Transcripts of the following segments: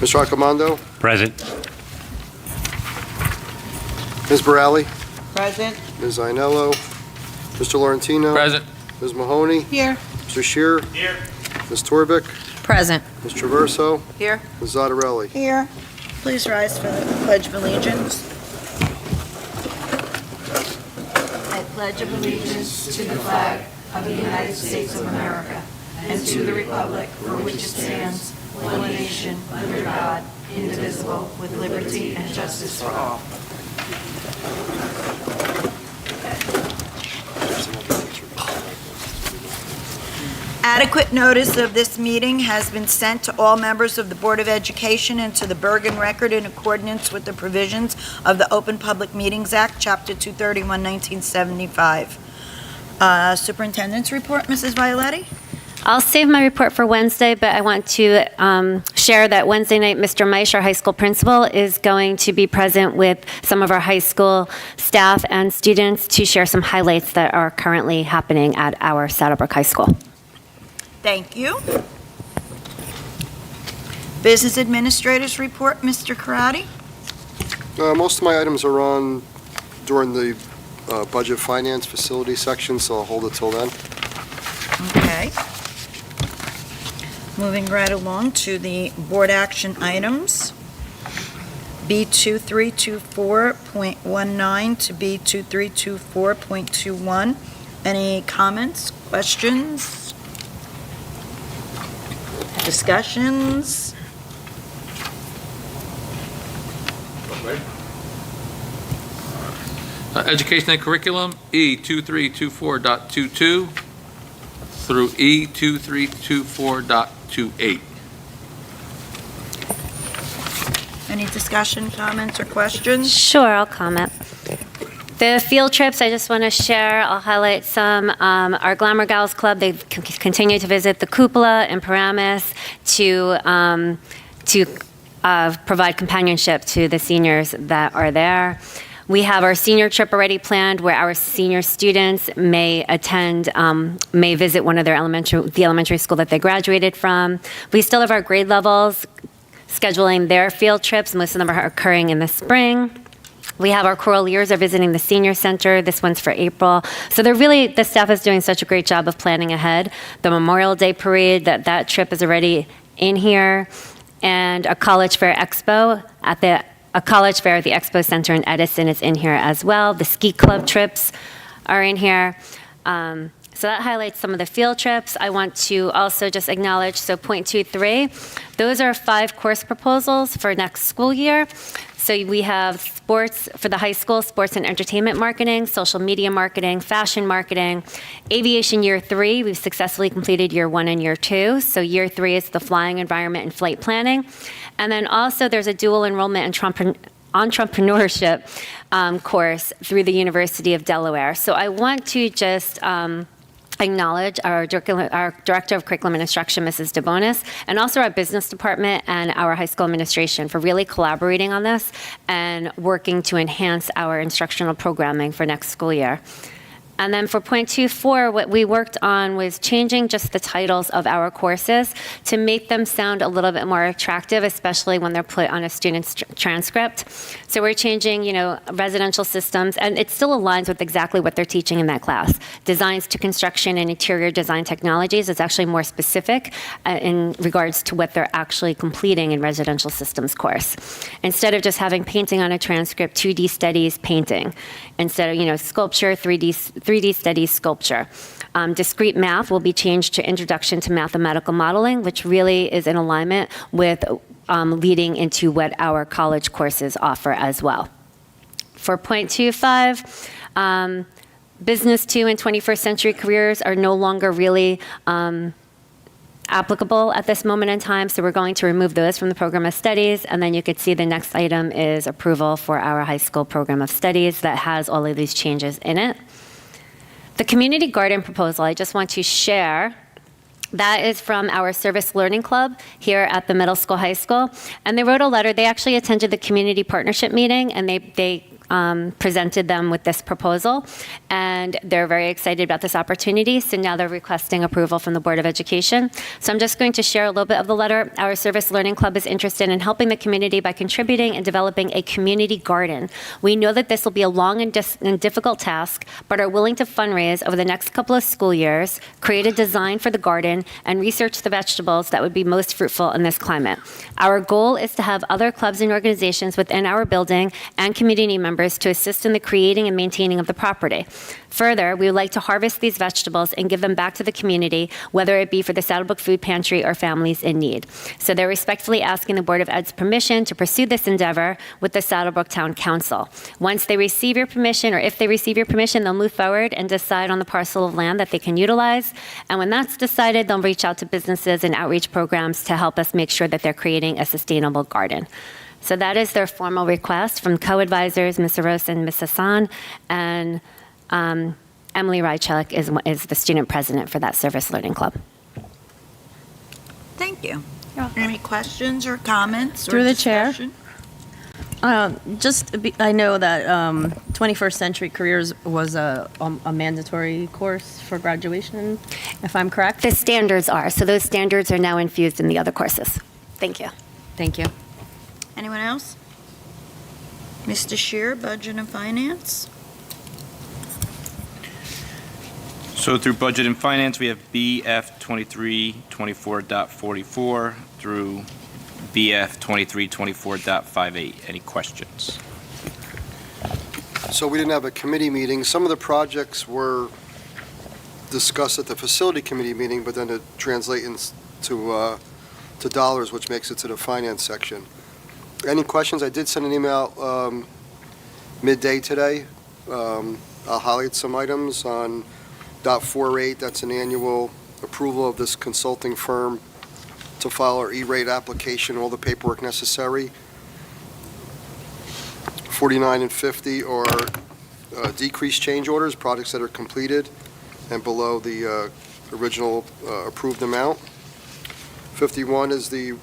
Mr. Accomando? Present. Ms. Borelli? Present. Ms. Ainello? Mr. Laurentino? Present. Ms. Mahoney? Here. Mr. Shear? Here. Ms. Torvik? Present. Ms. Traverso? Here. Ms. Zottarelli? Here. Please rise for the Pledge of Allegiance. I pledge allegiance to the flag of the United States of America and to the republic for which it stands, one nation, under God, indivisible, with liberty and justice for all. Adequate notice of this meeting has been sent to all members of the Board of Education and to the Bergen Record in accordance with the provisions of the Open Public Meetings Act, Chapter 231, 1975. Superintendent's report, Mrs. Violetti? I'll save my report for Wednesday, but I want to share that Wednesday night, Mr. Meisch, our high school principal, is going to be present with some of our high school staff and students to share some highlights that are currently happening at our Saddlebrook High School. Thank you. Business Administrator's report, Mr. Karati? Most of my items are on during the budget finance facility section, so I'll hold it till then. Okay. Moving right along to the board action items. B2324.19 to B2324.21. Any comments, questions, discussions? Education and Curriculum, E2324.22 through E2324.28. Any discussion, comments, or questions? Sure, I'll comment. The field trips, I just want to share, I'll highlight some. Our Glamour Gals Club, they continue to visit the cupola in Paramus to provide companionship to the seniors that are there. We have our senior trip already planned where our senior students may attend, may visit one of their elementary school that they graduated from. We still have our grade levels scheduling their field trips. Most of them are occurring in the spring. We have our Coraliers are visiting the senior center. This one's for April. So the staff is doing such a great job of planning ahead. The Memorial Day parade, that trip is already in here. And a college fair expo at the Expo Center in Edison is in here as well. The ski club trips are in here. So that highlights some of the field trips. I want to also just acknowledge, so point 2.3, those are 5 course proposals for next school year. So we have sports for the high school, sports and entertainment marketing, social media marketing, fashion marketing, aviation year 3. We've successfully completed year 1 and year 2. So year 3 is the flying environment and flight planning. And then also there's a dual enrollment entrepreneurship course through the University of Delaware. So I want to just acknowledge our Director of Curriculum and Instruction, Mrs. DeBonis, and also our business department and our high school administration for really collaborating on this and working to enhance our instructional programming for next school year. And then for point 2.4, what we worked on was changing just the titles of our courses to make them sound a little bit more attractive, especially when they're put on a student's transcript. So we're changing, residential systems, and it still aligns with exactly what they're teaching in that class. Designs to construction and interior design technologies is actually more specific in regards to what they're actually completing in residential systems course. Instead of just having painting on a transcript, 2D studies, painting. Instead of, sculpture, 3D studies, sculpture. Discrete math will be changed to Introduction to Mathematical Modeling, which really is in alignment with leading into what our college courses offer as well. For point 2.5, Business 2 and 21st Century Careers are no longer really applicable at this moment in time, so we're going to remove those from the program of studies, and then you could see the next item is approval for our high school program of studies that has all of these changes in it. The community garden proposal, I just want to share. That is from our Service Learning Club here at the middle school, high school. And they wrote a letter. They actually attended the community partnership meeting, and they presented them with this proposal, and they're very excited about this opportunity. So now they're requesting approval from the Board of Education. So I'm just going to share a little bit of the letter. Our Service Learning Club is interested in helping the community by contributing and developing a community garden. We know that this will be a long and difficult task, but are willing to fundraise over the next couple of school years, create a design for the garden, and research the vegetables that would be most fruitful in this climate. Our goal is to have other clubs and organizations within our building and community members to assist in the creating and maintaining of the property. Further, we would like to harvest these vegetables and give them back to the community, whether it be for the Saddlebrook Food Pantry or families in need. So they're respectfully asking the Board of Ed's permission to pursue this endeavor with the Saddlebrook Town Council. Once they receive your permission, or if they receive your permission, they'll move forward and decide on the parcel of land that they can utilize. And when that's decided, they'll reach out to businesses and outreach programs to help us make sure that they're creating a sustainable garden. So that is their formal request from co-advisors, Ms. Aros and Ms. Hassan, and Emily Rychelik is the student president for that Service Learning Club. Thank you. Any questions or comments or Through the chair. discussion? I know that 21st Century Careers was a mandatory course for graduation, if I'm correct. The standards are, so those standards are now infused in the other courses. Thank you. Thank you. Anyone else? Mr. Shear, Budget and Finance? So through Budget and Finance, we have BF 2324.44 through BF 2324.58. Any questions? So we didn't have a committee meeting. Some of the projects were discussed at the facility committee meeting, but then to translate into to dollars, which makes it to the finance section. Any questions? I did send an email midday today. I'll highlight some items on .48. That's an annual approval of this consulting firm to file our E-rate application, all the paperwork necessary. 49 and 50 are decreased change orders, projects that are completed and below the original approved amount. 51 is the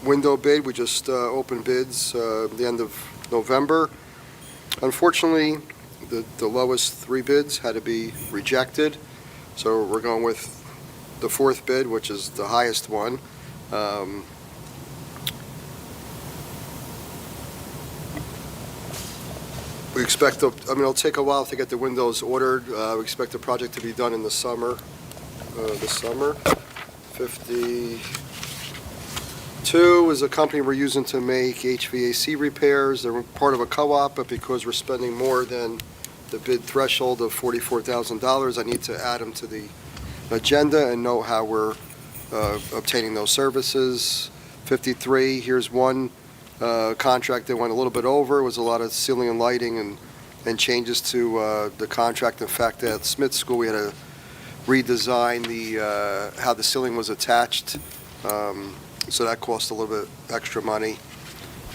window bid. We just opened bids at the end of November. Unfortunately, the lowest three bids had to be rejected, so we're going with the fourth bid, which is the highest one. We expect, it'll take a while to get the windows ordered. We expect the project to be done in the summer. 52 is a company we're using to make HVAC repairs. They're part of a co-op, but because we're spending more than the bid threshold of $44,000, I need to add them to the agenda and know how we're obtaining those services. 53, here's one contract that went a little bit over. It was a lot of ceiling and lighting and changes to the contract. In fact, at Smith School, we had to redesign how the ceiling was attached, so that cost a little bit extra money.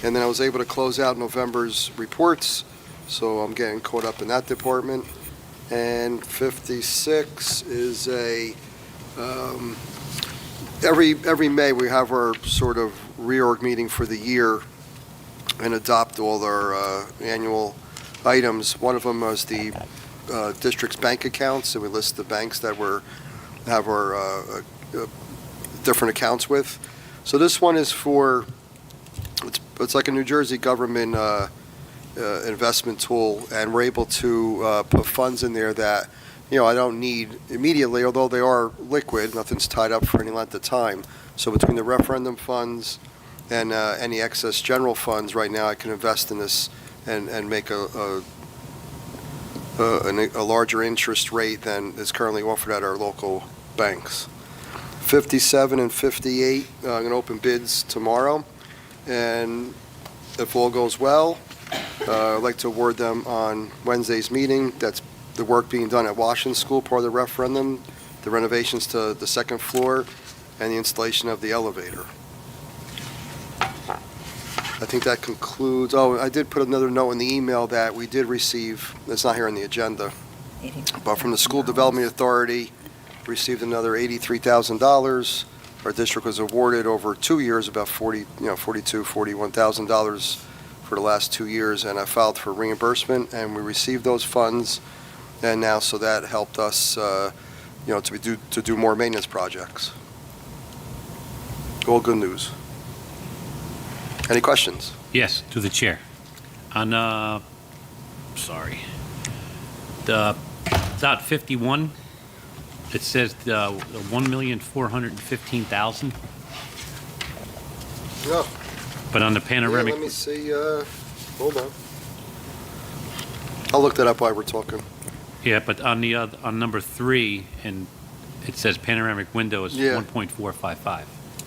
And then I was able to close out November's reports, so I'm getting caught up in that department. And 56 is every May we have our sort of reorg meeting for the year and adopt all our annual items. One of them was the district's bank accounts, and we list the banks that have our different accounts with. So this one is for, it's like a New Jersey government investment tool, and we're able to put funds in there that, I don't need immediately, although they are liquid, nothing's tied up for any length of time. So between the referendum funds and any excess general funds right now, I can invest in this and make a larger interest rate than is currently offered at our local banks. 57 and 58, I'm going to open bids tomorrow, and if all goes well, I'd like to award them on Wednesday's meeting. That's the work being done at Washington School, part of the referendum, the renovations to the second floor, and the installation of the elevator. I think that concludes. Oh, I did put another note in the email that we did receive, it's not here on the agenda, but from the School Development Authority, received another $83,000. Our district was awarded over 2 years about $41,000 for the last 2 years, and I filed for reimbursement, and we received those funds, and now, so that helped us, to do more maintenance projects. All good news. Any questions? Yes, to the chair. On, sorry, the dot 51, it says 1,415,000, No. but on the Yeah, panoramic, let me see, hold on. I'll look that up while we're talking. yeah, but on the, on number 3, and it says panoramic window is Yeah. 1.455.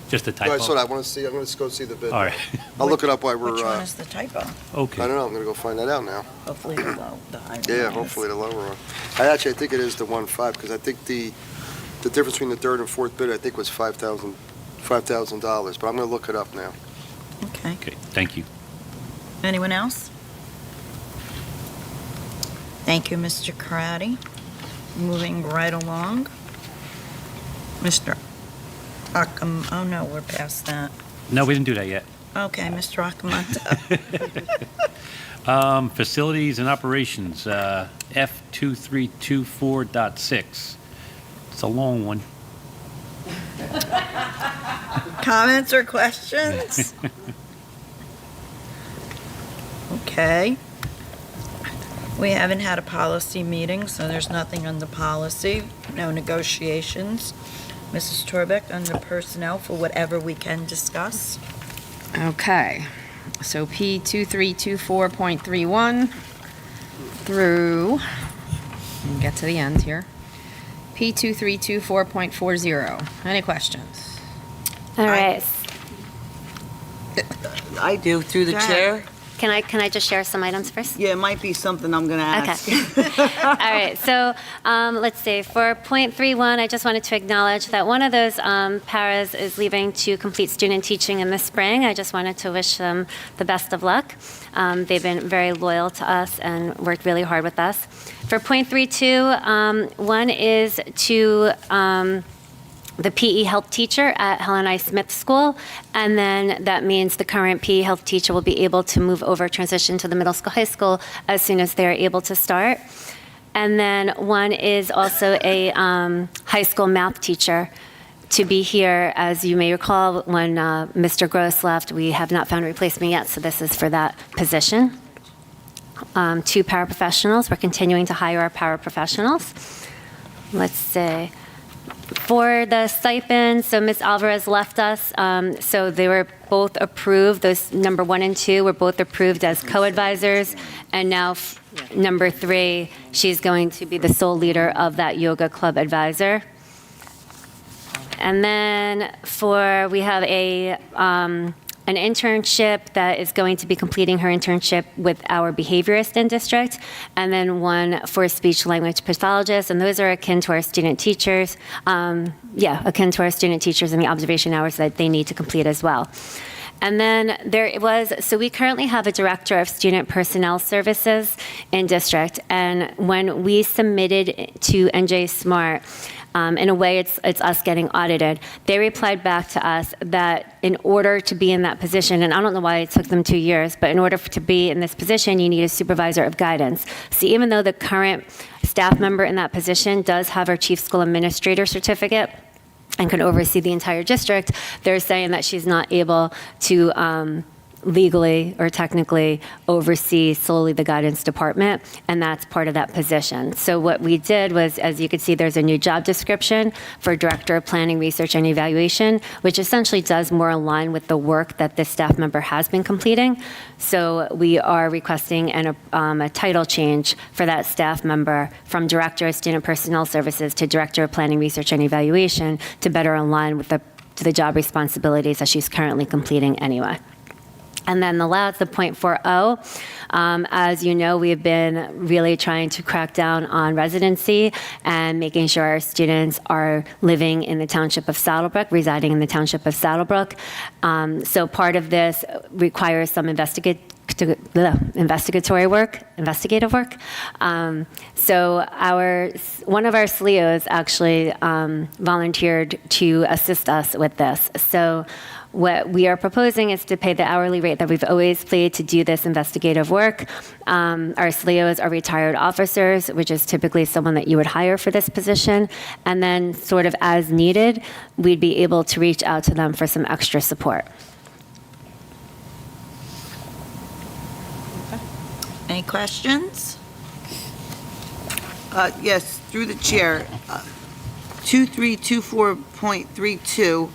Just a No, typo? I saw that, I want to see, I'm going to go see the bid. All right, I'll look it up while we're, Which one I is the typo? okay. don't know, I'm going to go find that out now. Hopefully the low, the high one. Yeah, is. hopefully the lower one. I think it is the 1.5, because I think the difference between the third and fourth bid, I think was $5,000, but I'm going to look it up now. Okay. Okay, thank you. Anyone else? Thank you, Mr. Karati. Moving right along. Mr. oh no, we're past that. No, we didn't do that yet. Okay, Mr. Akamoto. Facilities and operations, F2324.6. It's a long one. Comments or questions? Okay. We haven't had a policy meeting, so there's nothing on the policy, no negotiations. Mrs. Torbeck, under personnel for whatever we can discuss. Okay, so P2324.31 through, and get to the end here, P2324.40. Any questions? All right. I do, through the Go ahead. chair. Can I just share some items first? Yeah, it might be something I'm going to ask. Okay. All right, so let's see. For point 3.1, I just wanted to acknowledge that one of those paras is leaving to complete student teaching in the spring. I just wanted to wish them the best of luck. They've been very loyal to us and worked really hard with us. For point 3.2, one is to the PE health teacher at Helen I. Smith School, and then that means the current PE health teacher will be able to move over, transition to the middle school, high school as soon as they're able to start. And then one is also a high school math teacher to be here. As you may recall, when Mr. Gross left, we have not found a replacement yet, so this is for that position. 2 paraprofessionals. We're continuing to hire our paraprofessionals. Let's see. For the stipends, so Ms. Alvarez left us, so they were both approved. Those number 1 and 2 were both approved as co-advisors, and now number 3, she's going to be the sole leader of that yoga club advisor. And then we have an internship that is going to be completing her internship with our behaviorist in district, and then one for speech language pathologist, and those are akin to our student teachers. Akin to our student teachers and the observation hours that they need to complete as well. And then so we currently have a director of student personnel services in district, and when we submitted to NJ Smart, in a way, it's us getting audited. They replied back to us that in order to be in that position, and I don't know why it took them 2 years, but in order to be in this position, you need a supervisor of guidance. So even though the current staff member in that position does have our chief school administrator certificate and can oversee the entire district, they're saying that she's not able to legally or technically oversee solely the guidance department, and that's part of that position. So what we did was, as you can see, there's a new job description for Director of Planning, Research, and Evaluation, which essentially does more align with the work that this staff member has been completing. So we are requesting a title change for that staff member from Director of Student Personnel Services to Director of Planning, Research, and Evaluation to better align with the job responsibilities that she's currently completing anyway. And then the last, the .40, as you know, we have been really trying to crack down on residency and making sure our students are living in the township of Saddlebrook, residing in the township of Saddlebrook. So part of this requires some investigative work. So one of our SLEOs actually volunteered to assist us with this. So What we are proposing is to pay the hourly rate that we've always paid to do this investigative work. Our SLEOs are retired officers, which is typically someone that you would hire for this position. And then sort of as needed, we'd be able to reach out to them for some extra support. Any questions? Yes, through the chair. 2324.32,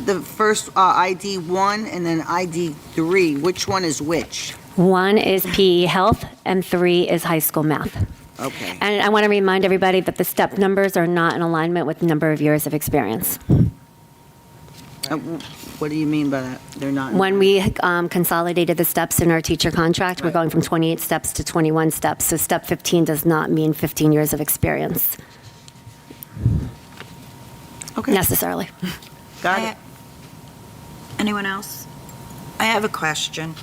the first ID 1 and then ID 3, which one is which? 1 is PE Health, and 3 is high school math. Okay. And I want to remind everybody that the step numbers are not in alignment with the number of years of experience. What do you mean by that? They're not? When we consolidated the steps in our teacher contract, we're going from 28 steps to 21 steps. So step 15 does not mean 15 years of experience Okay, necessarily. got it. Anyone else? I have a question.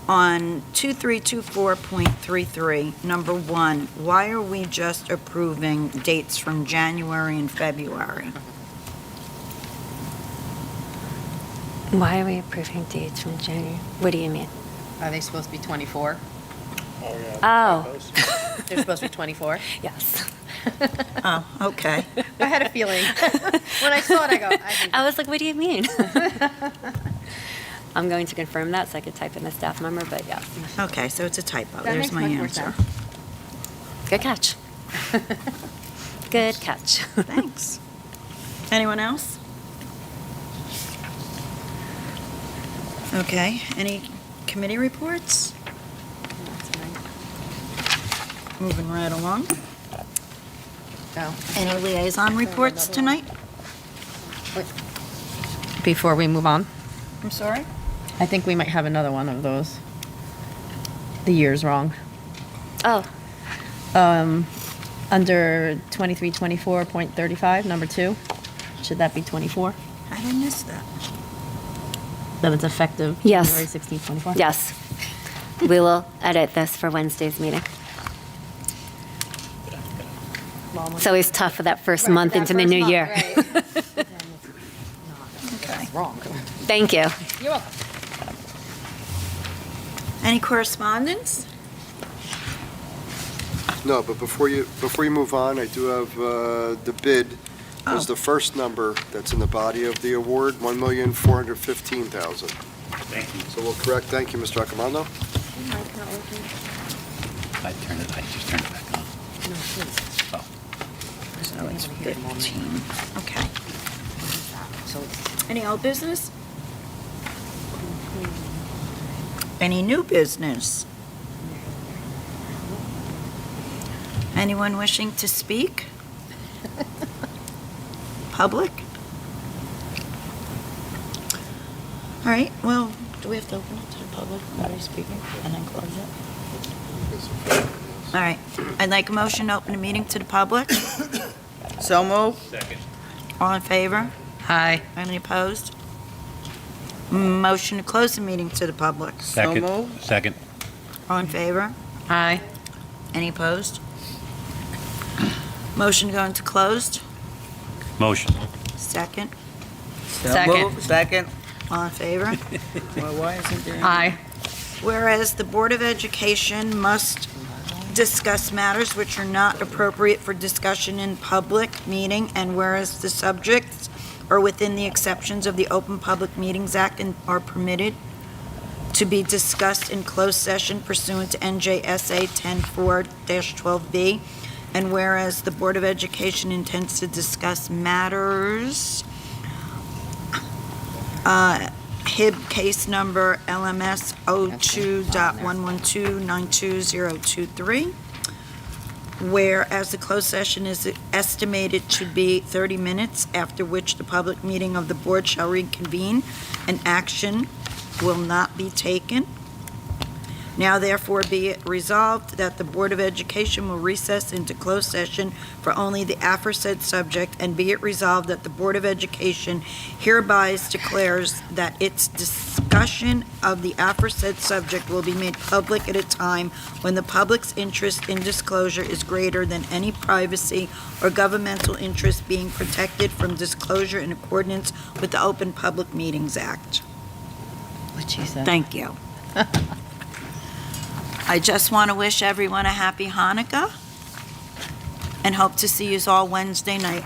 On 2324.33, number 1, why are we just approving dates from January and February? Why are we approving dates from January? What do you mean? Are they supposed to be 24? Oh, They're supposed to be 24? yes. Oh, okay. I had a feeling. When I saw it, I go, I think I was like, what do you mean? I'm going to confirm that so I could type in the staff member, but yes. Okay, so it's a typo. that There's makes my much more answer. sense. Good catch. Good catch. Thanks. Anyone else? Okay, any committee reports? Moving right along. No. Any liaison reports tonight? Before we move on, I'm sorry? I think we might have another one of those. The year's wrong. Oh, Under 2324.35, number 2, should that be 24? I didn't miss that. That it's effective Yes. January 16th, 24? yes. We will edit this for Wednesday's meeting. It's always tough for that first month into the new year. Okay. Wrong. Thank you. You're welcome. Any correspondence? No, but before you move on, I do have the bid. Was the first number that's in the body of the award, $1,415,000. Thank you. So we'll correct, thank you, Mr. Accomando. I just turned it back on. Oh. So it's 15. Okay. Any old business? Any new business? Anyone wishing to speak? Public? All right, well, do we have to open it to the public, nobody speaking, and then close it? All right, I'd like a motion to open the meeting to the public. So moved. Second. All in favor? Hi. Any opposed? Motion to close the meeting to the public. Second. moved. Second. All in favor? Hi. Any opposed? Motion to go into closed. Motion. Second. So Second. moved. Second. All in favor? Well, why isn't there? Hi. Whereas the Board of Education must discuss matters which are not appropriate for discussion in public meeting, and whereas the subjects are within the exceptions of the Open Public Meetings Act and are permitted to be discussed in closed session pursuant to NJSA 10-4-12B, and whereas the Board of Education intends to discuss matters, HIB case number LMS 02.112920023, whereas the closed session is estimated to be 30 minutes, after which the public meeting of the board shall reconvene and action will not be taken. Now therefore be it resolved that the Board of Education will recess into closed session for only the aforesaid subject, and be it resolved that the Board of Education hereby declares that its discussion of the aforesaid subject will be made public at a time when the public's interest in disclosure is greater than any privacy or governmental interest being protected from disclosure in accordance with the Open Public Meetings Act. What she said. Thank you. I just want to wish everyone a happy Hanukkah and hope to see you all Wednesday night.